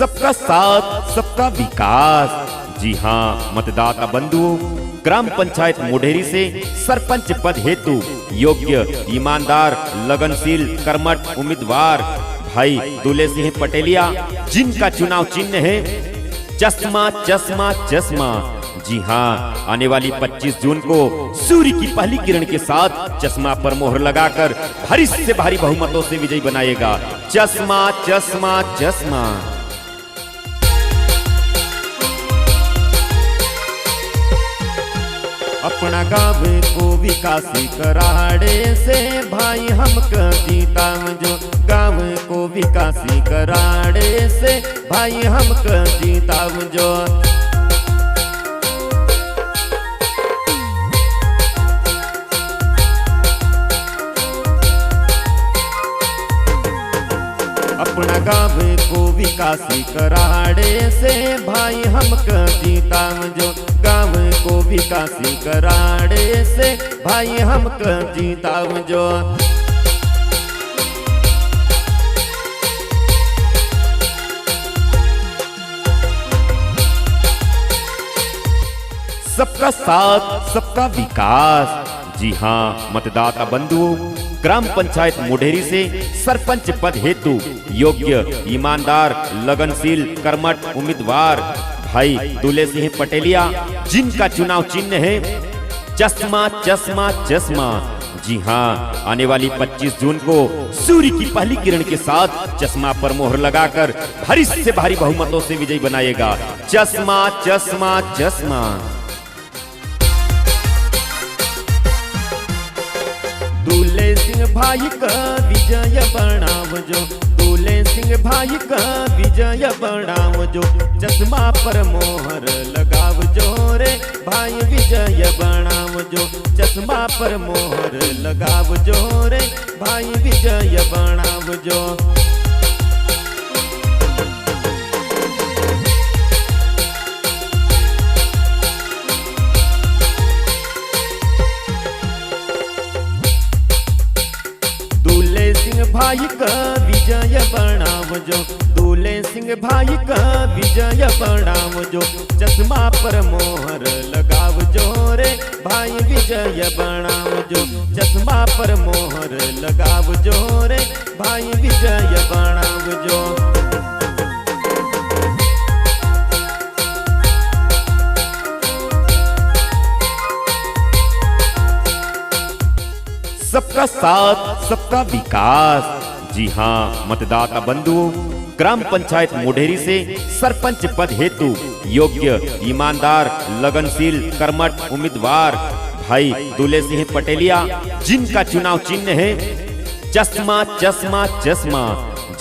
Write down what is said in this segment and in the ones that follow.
सबका साथ सबका विकास। जी हाँ मतदाता बंधुओं, ग्राम पंचायत मोढेरी से सरपंच पद हेतु योग्य, ईमानदार, लगनशील, कर्मठ उम्मीदवार भाई दुले सिंह पटेलिया, जिनका चुनाव चिन्ह है चश्मा चश्मा चश्मा। जी हाँ, आने वाली 25 जून को सूर्य की पहली किरण के साथ चश्मा पर मोहर लगाकर भारी से भारी बहुमतों से विजयी बनाएगा। चश्मा चश्मा चश्मा। अपना गाँव को विकासी कराड़े से भाई हमका जीताव जो, गाँव को विकासी कराड़े से भाई हमका जीताव जो। अपना गाँव को विकासी कराड़े से भाई हमका जीताव जो, गाँव को विकासी कराड़े से भाई हमका जीताव जो। सबका साथ सबका विकास। जी हाँ मतदाता बंधुओं, ग्राम पंचायत मोढेरी से सरपंच पद हेतु योग्य, ईमानदार, लगनशील, कर्मठ उम्मीदवार भाई दुले सिंह पटेलिया, जिनका चुनाव चिन्ह है चश्मा चश्मा चश्मा। जी हाँ, आने वाली 25 जून को सूर्य की पहली किरण के साथ चश्मा पर मोहर लगाकर भारी से भारी बहुमतों से विजयी बनाएगा। चश्मा चश्मा चश्मा। दुले सिंह भाई का विजय बनाव जो, दुले सिंह भाई का विजय बनाव जो, चश्मा पर मोहर लगाव जो रे भाई विजय बनाव जो, चश्मा पर मोहर लगाव जो रे भाई विजय बनाव जो। भाई का विजय बनाव जो, दुले सिंह भाई का विजय बनाव जो, चश्मा पर मोहर लगाव जो रे भाई विजय बनाव जो, चश्मा पर मोहर लगाव जो रे भाई विजय बनाव जो। सबका साथ सबका विकास। जी हाँ मतदाता बंधुओं, ग्राम पंचायत मोढेरी से सरपंच पद हेतु योग्य, ईमानदार, लगनशील, कर्मठ उम्मीदवार भाई दुले सिंह पटेलिया, जिनका चुनाव चिन्ह है चश्मा चश्मा चश्मा।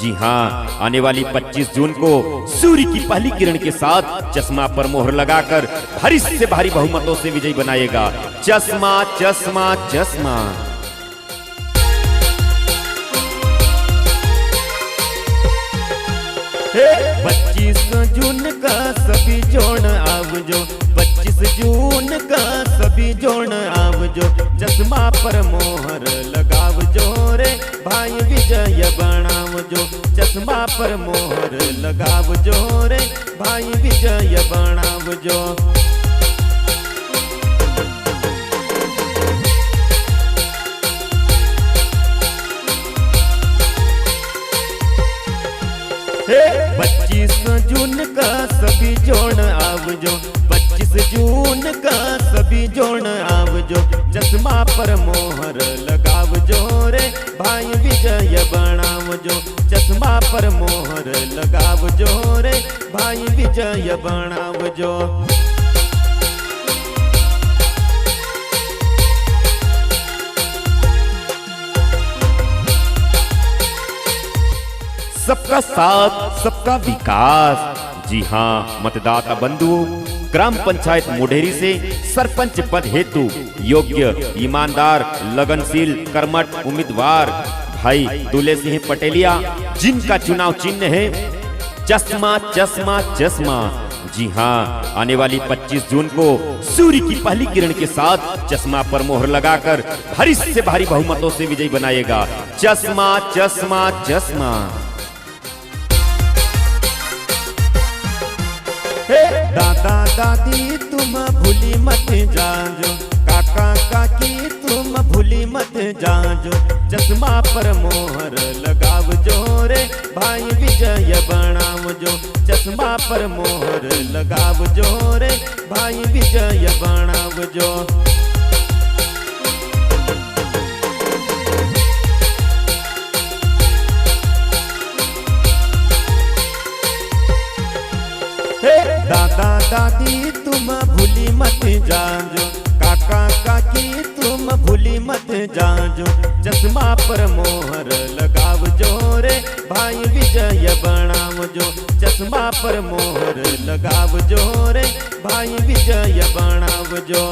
जी हाँ, आने वाली 25 जून को सूर्य की पहली किरण के साथ चश्मा पर मोहर लगाकर भारी से भारी बहुमतों से विजयी बनाएगा। चश्मा चश्मा चश्मा। 25 जून का सभी जोड़ आव जो, 25 जून का सभी जोड़ आव जो, चश्मा पर मोहर लगाव जो रे भाई विजय बनाव जो, चश्मा पर मोहर लगाव जो रे भाई विजय बनाव जो। हे 25 जून का सभी जोड़ आव जो, 25 जून का सभी जोड़ आव जो, चश्मा पर मोहर लगाव जो रे भाई विजय बनाव जो, चश्मा पर मोहर लगाव जो रे भाई विजय बनाव जो। सबका साथ सबका विकास। जी हाँ मतदाता बंधुओं, ग्राम पंचायत मोढेरी से सरपंच पद हेतु योग्य, ईमानदार, लगनशील, कर्मठ उम्मीदवार भाई दुले सिंह पटेलिया, जिनका चुनाव चिन्ह है चश्मा चश्मा चश्मा। जी हाँ, आने वाली 25 जून को सूर्य की पहली किरण के साथ चश्मा पर मोहर लगाकर भारी से भारी बहुमतों से विजयी बनाएगा। चश्मा चश्मा चश्मा। हे दादा दादी तुम भूली मत जाजो, काका काकी तुम भूली मत जाजो, चश्मा पर मोहर लगावजो रे भाई विजय बनावजो, चश्मा पर मोहर लगावजो रे भाई विजय बनावजो। दादा दादी तुम भूली मत जाजो, काका काकी तुम भूली मत जाजो, चश्मा पर मोहर लगावजो रे भाई विजय बनावजो, चश्मा पर मोहर लगावजो रे भाई विजय बनावजो।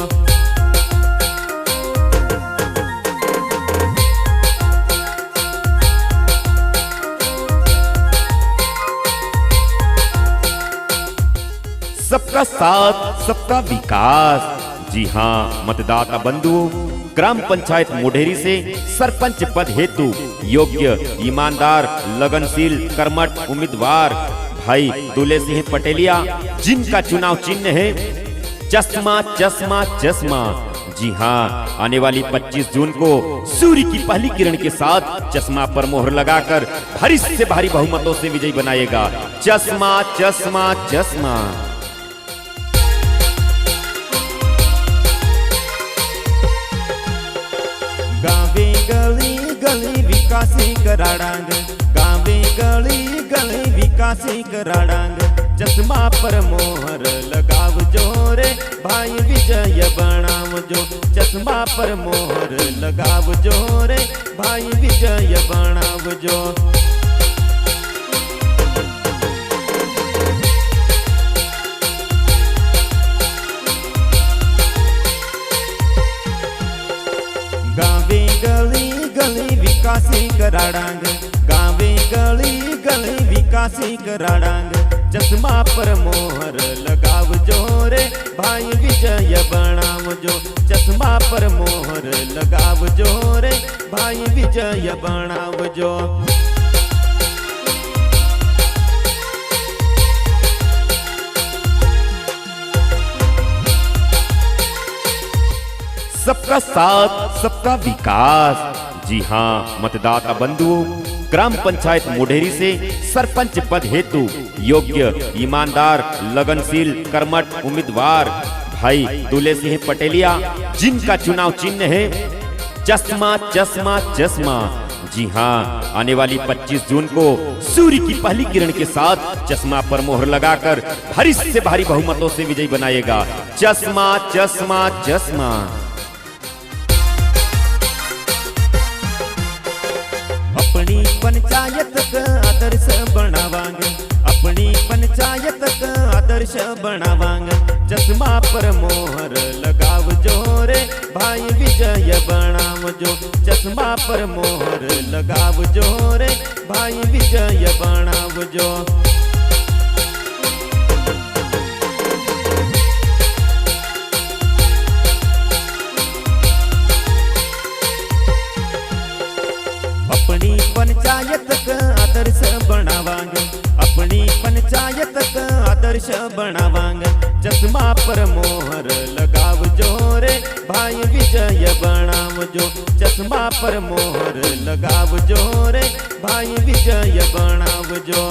सबका साथ सबका विकास। जी हाँ मतदाता बंधुओं, ग्राम पंचायत मोढेरी से सरपंच पद हेतु योग्य, ईमानदार, लगनशील, कर्मठ उम्मीदवार भाई दुले सिंह पटेलिया, जिनका चुनाव चिन्ह है चश्मा चश्मा चश्मा। जी हाँ, आने वाली 25 जून को सूर्य की पहली किरण के साथ चश्मा पर मोहर लगाकर भारी से भारी बहुमतों से विजयी बनाएगा। चश्मा चश्मा चश्मा। गावे गली गली विकासी कराडांग, गावे गली गली विकासी कराडांग, चश्मा पर मोहर लगावजो रे भाई विजय बनावजो, चश्मा पर मोहर लगावजो रे भाई विजय बनावजो। गावे गली गली विकासी कराडांग, गावे गली गली विकासी कराडांग, चश्मा पर मोहर लगावजो रे भाई विजय बनावजो, चश्मा पर मोहर लगावजो रे भाई विजय बनावजो। सबका साथ सबका विकास। जी हाँ मतदाता बंधुओं, ग्राम पंचायत मोढेरी से सरपंच पद हेतु योग्य, ईमानदार, लगनशील, कर्मठ उम्मीदवार भाई दुले सिंह पटेलिया, जिनका चुनाव चिन्ह है चश्मा चश्मा चश्मा। जी हाँ, आने वाली 25 जून को सूर्य की पहली किरण के साथ चश्मा पर मोहर लगाकर भारी से भारी बहुमतों से विजयी बनाएगा। चश्मा चश्मा चश्मा। अपनी पंचायत का आदर्श बनावांगे, अपनी पंचायत का आदर्श बनावांगे, चश्मा पर मोहर लगावजो रे भाई विजय बनावजो, चश्मा पर मोहर लगावजो रे भाई विजय बनावजो। अपनी पंचायत का आदर्श बनावांगे, अपनी पंचायत का आदर्श बनावांगे, चश्मा पर मोहर लगावजो रे भाई विजय बनावजो, चश्मा पर मोहर लगावजो रे भाई विजय बनावजो।